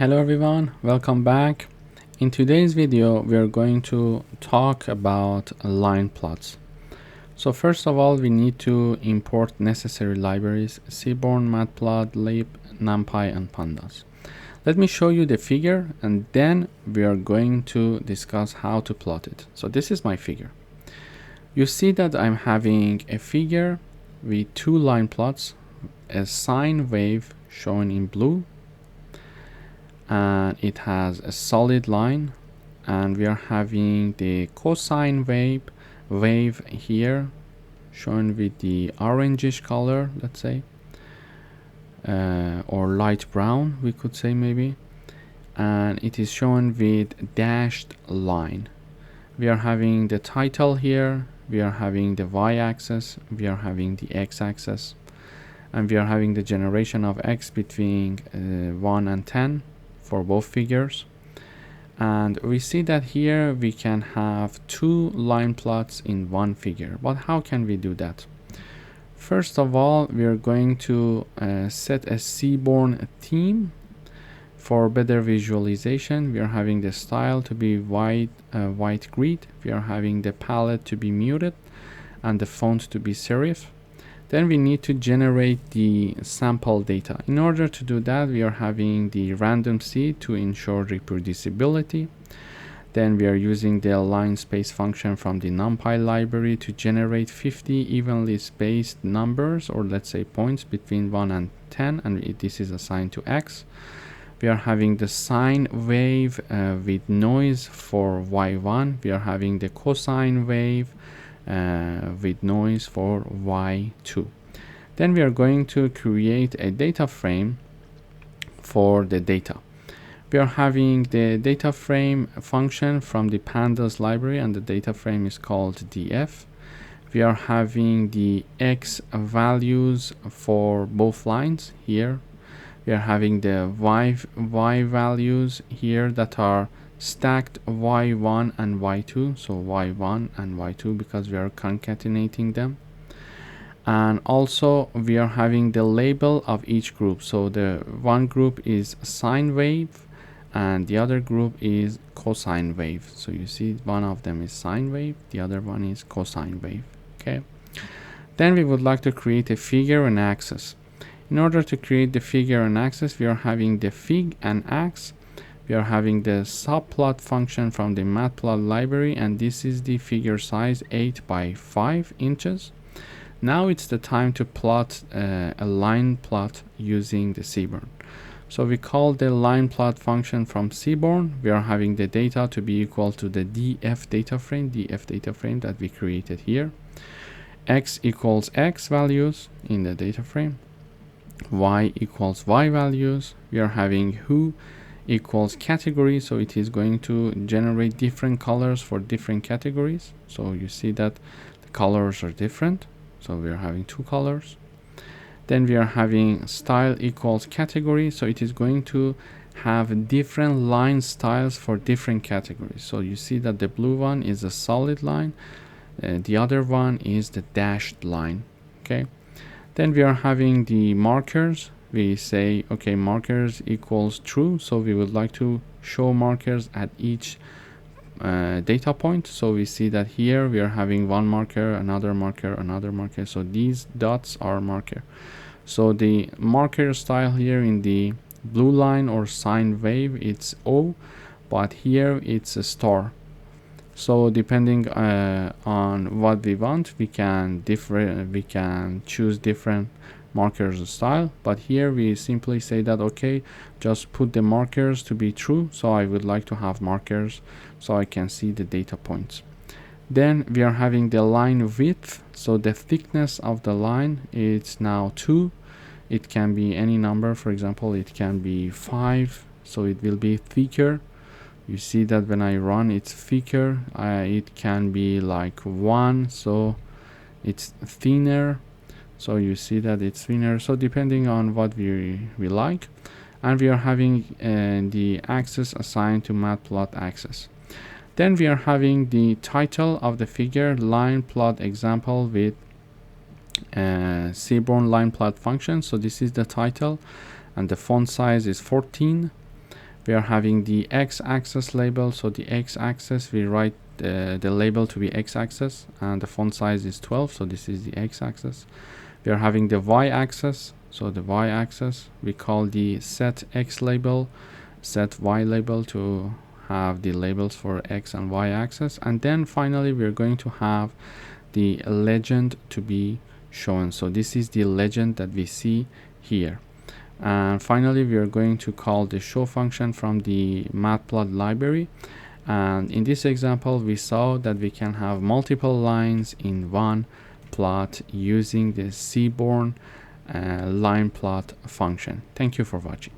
Hello everyone, welcome back. In today's video we are going to talk about line plots. So first of all, we need to import necessary libraries: Seaborn, Matplotlib, NumPy and Pandas. Let me show you the figure and then we are going to discuss how to plot it. So this is my figure. You see that I'm having a figure with two line plots, a sine wave shown in blue, and it has a solid line, and we are having the cosine wave here shown with the orangish color, let's say, or light brown we could say maybe, and it is shown with dashed line. We are having the title here, we are having the y-axis, we are having the x-axis, and we are having the generation of x between 1 and 10 for both figures. And we see that here we can have two line plots in one figure. But how can we do that? First of all, we are going to set a Seaborn theme for better visualization. We are having the style to be white grid, we are having the palette to be muted, and the font to be serif. Then we need to generate the sample data. In order to do that, we are having the random seed to ensure reproducibility. Then we are using the line space function from the NumPy library to generate 50 evenly spaced numbers, or let's say points, between 1 and 10, and this is assigned to x. We are having the sine wave with noise for y1. We are having the cosine wave with noise for y2. Then we are going to create a data frame for the data. We are having the data frame function from the Pandas library, and the data frame is called df. We are having the x values for both lines here. We are having the y values here that are stacked y1 and y2, so y1 and y2 because we are concatenating them. And also we are having the label of each group. So the one group is sine wave and the other group is cosine wave. So you see one of them is sine wave, the other one is cosine wave. Okay. Then we would like to create a figure and axis. In order to create the figure and axis, we are having the fig and ax. We are having the subplot function from the Matplotlib library, and this is the figure size 8 by 5 inches. Now it's the time to plot a line plot using the Seaborn. So we call the line plot function from Seaborn. We are having the data to be equal to the df data frame that we created here. X equals x values in the data frame. Y equals y values. We are having who equals category, so it is going to generate different colors for different categories. So you see that the colors are different, so we are having two colors. Then we are having style equals category, so it is going to have different line styles for different categories. So you see that the blue one is a solid line, the other one is the dashed line. Okay. Then we are having the markers. We say, okay, markers equals true, so we would like to show markers at each data point. So we see that here we are having one marker, another marker, another marker, so these dots are marker. So the marker style here in the blue line or sine wave, it's O, but here it's a star. So depending on what we want, we can choose different markers style, but here we simply say that okay, just put the markers to be true. So I would like to have markers so I can see the data points. Then we are having the line width, so the thickness of the line is now 2. It can be any number, for example it can be 5, so it will be thicker. You see that when I run it's thicker. It can be like 1, so it's thinner. So you see that it's thinner, so depending on what we like. And we are having the axis assigned to Matplot axis. Then we are having the title of the figure, line plot example with Seaborn line plot function. So this is the title, and the font size is 14. We are having the x-axis label. So the x-axis, we write the label to be x-axis, and the font size is 12. So this is the x-axis. We are having the y-axis. So the y-axis, we call the set x label, set y label to have the labels for x and y axis. And then finally, we're going to have the legend to be shown. So this is the legend that we see here. And finally, we are going to call the show function from the Matplotlib library. And in this example, we saw that we can have multiple lines in one plot using the Seaborn line plot function. Thank you for watching.